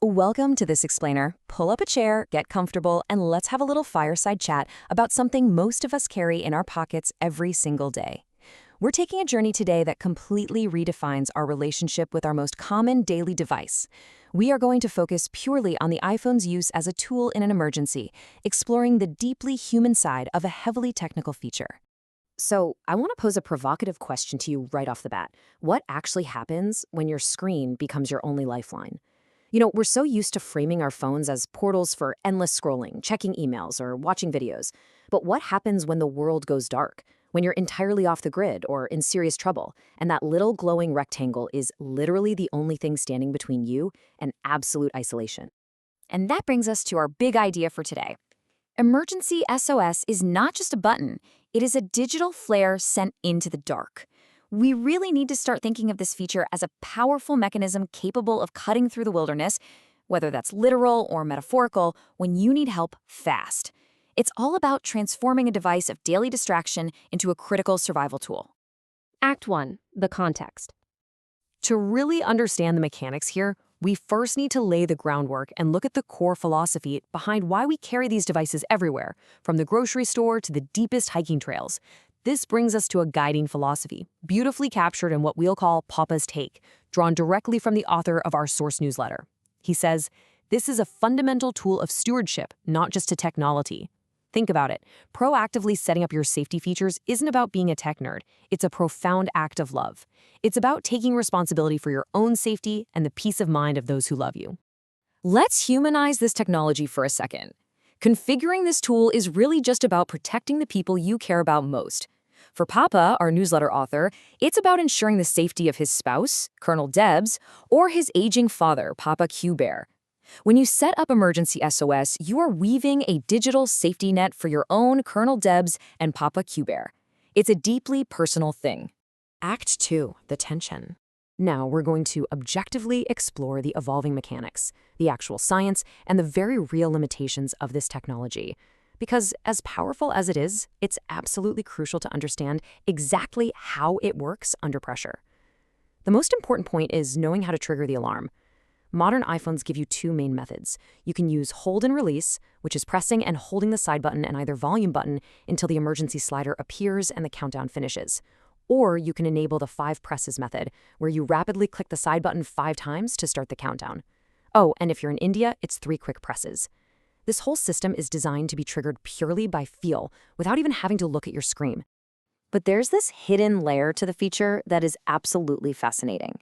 Welcome to This Explainer. Pull up a chair, get comfortable, and let's have a little fireside chat about something most of us carry in our pockets every single day. We're taking a journey today that completely redefines our relationship with our most common daily device. We are going to focus purely on the iPhone's use as a tool in an emergency, exploring the deeply human side of a heavily technical feature. So, I want to pose a provocative question to you right off the bat. What actually happens when your screen becomes your only lifeline? We're so used to framing our phones as portals for endless scrolling, checking emails, or watching videos. But what happens when the world goes dark? When you're entirely off the grid or in serious trouble, and that little glowing rectangle is literally the only thing standing between you and absolute isolation? And that brings us to our big idea for today. Emergency SOS is not just a button, it is a digital flare sent into the dark. We really need to start thinking of this feature as a powerful mechanism capable of cutting through the wilderness, whether that's literal or metaphorical, when you need help fast. It's all about transforming a device of daily distraction into a critical survival tool. Act 1. The context. To really understand the mechanics here, we first need to lay the groundwork and look at the core philosophy behind why we carry these devices everywhere, from the grocery store to the deepest hiking trails. This brings us to a guiding philosophy, beautifully captured in what we'll call Papa's Take, drawn directly from the author of our source newsletter. He says, "This is a fundamental tool of stewardship, not just a technology." Think about it. Proactively setting up your safety features isn't about being a tech nerd. It's a profound act of love. It's about taking responsibility for your own safety and the peace of mind of those who love you. Let's humanize this technology for a second. Configuring this tool is really just about protecting the people you care about most. For Papa, our newsletter author, it's about ensuring the safety of his spouse, Colonel Debs, or his aging father, Papa Q Bear. When you set up Emergency SOS, you are weaving a digital safety net for your own Colonel Debs and Papa Q Bear. It's a deeply personal thing. Act 2, the tension. Now we're going to objectively explore the evolving mechanics, the actual science, and the very real limitations of this technology. Because as powerful as it is, it's absolutely crucial to understand exactly how it works under pressure. The most important point is knowing how to trigger the alarm. Modern iPhones give you two main methods. You can use hold and release, which is pressing and holding the side button and either volume button until the emergency slider appears and the countdown finishes. Or you can enable the 5 presses method, where you rapidly click the side button 5 times to start the countdown. Oh, and if you're in India, it's 3 quick presses. This whole system is designed to be triggered purely by feel, without even having to look at your screen. But there's this hidden layer to the feature that is absolutely fascinating.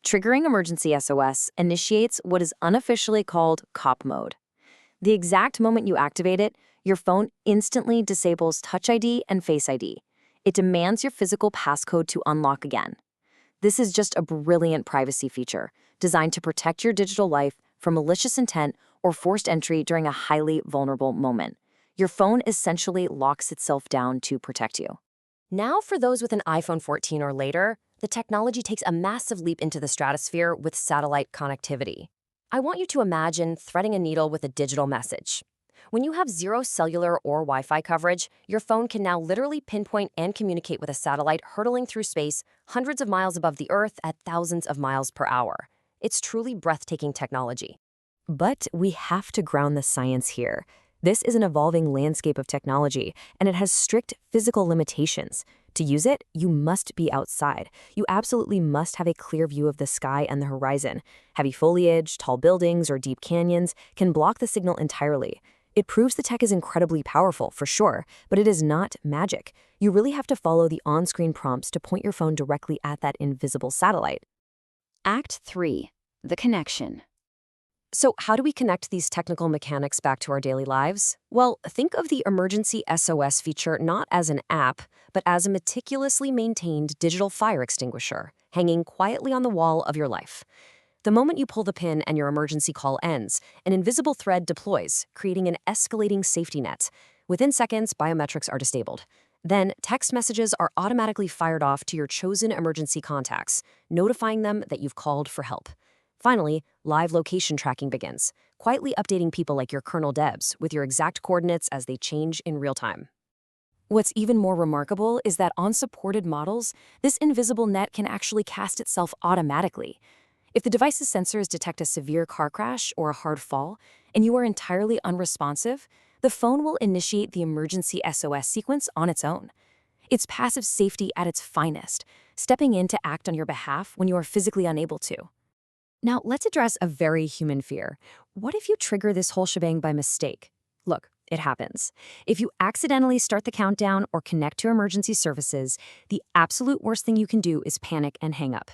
Triggering Emergency SOS initiates what is unofficially called cop mode. The exact moment you activate it, your phone instantly disables Touch ID and Face ID. It demands your physical passcode to unlock again. This is just a brilliant privacy feature, designed to protect your digital life from malicious intent or forced entry during a highly vulnerable moment. Your phone essentially locks itself down to protect you. Now, for those with an iPhone 14 or later, the technology takes a massive leap into the stratosphere with satellite connectivity. I want you to imagine threading a needle with a digital message. When you have zero cellular or Wi-Fi coverage, your phone can now literally pinpoint and communicate with a satellite hurtling through space hundreds of miles above the Earth at thousands of miles per hour. It's truly breathtaking technology. But we have to ground the science here. This is an evolving landscape of technology, and it has strict physical limitations. To use it, you must be outside. You absolutely must have a clear view of the sky and the horizon. Heavy foliage, tall buildings, or deep canyons can block the signal entirely. It proves the tech is incredibly powerful, for sure, but it is not magic. You really have to follow the on-screen prompts to point your phone directly at that invisible satellite. Act 3. The connection. So how do we connect these technical mechanics back to our daily lives? Well, think of the Emergency SOS feature not as an app, but as a meticulously maintained digital fire extinguisher, hanging quietly on the wall of your life. The moment you pull the pin and your emergency call ends, an invisible thread deploys, creating an escalating safety net. Within seconds, biometrics are disabled. Then, text messages are automatically fired off to your chosen emergency contacts, notifying them that you've called for help. Finally, live location tracking begins, quietly updating people like your Colonel Debs with your exact coordinates as they change in real time. What's even more remarkable is that on supported models, this invisible net can actually cast itself automatically. If the device's sensors detect a severe car crash or a hard fall, and you are entirely unresponsive, the phone will initiate the emergency SOS sequence on its own. It's passive safety at its finest, stepping in to act on your behalf when you are physically unable to. Now, let's address a very human fear. What if you trigger this whole shebang by mistake? Look, it happens. If you accidentally start the countdown or connect to emergency services, the absolute worst thing you can do is panic and hang up.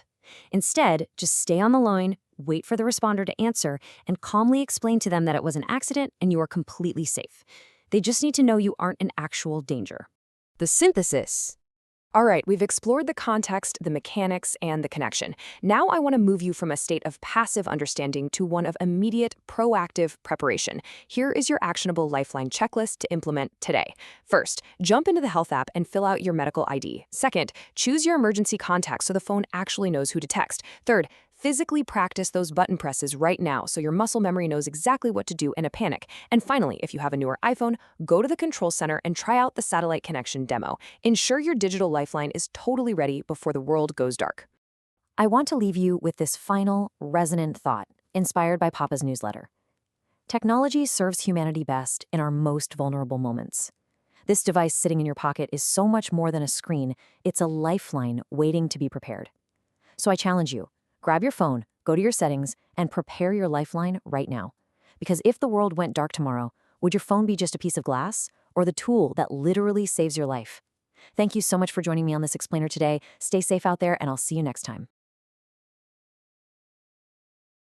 Instead, just stay on the line, wait for the responder to answer, and calmly explain to them that it was an accident and you are completely safe. They just need to know you aren't in actual danger. The synthesis. All right, we've explored the context, the mechanics, and the connection. Now I want to move you from a state of passive understanding to one of immediate, proactive preparation. Here is your actionable Lifeline checklist to implement today. First, jump into the Health app and fill out your medical ID. Second, choose your emergency contact so the phone actually knows who to text. Third, physically practice those button presses right now so your muscle memory knows exactly what to do in a panic. And finally, if you have a newer iPhone, go to the control center and try out the satellite connection demo. Ensure your digital lifeline is totally ready before the world goes dark. I want to leave you with this final, resonant thought, inspired by Papa's newsletter. Technology serves humanity best in our most vulnerable moments. This device sitting in your pocket is so much more than a screen. It's a lifeline waiting to be prepared. So I challenge you. Grab your phone, go to your settings, and prepare your lifeline right now. Because if the world went dark tomorrow, would your phone be just a piece of glass or the tool that literally saves your life? Thank you so much for joining me on this explainer today. Stay safe out there, and I'll see you next time.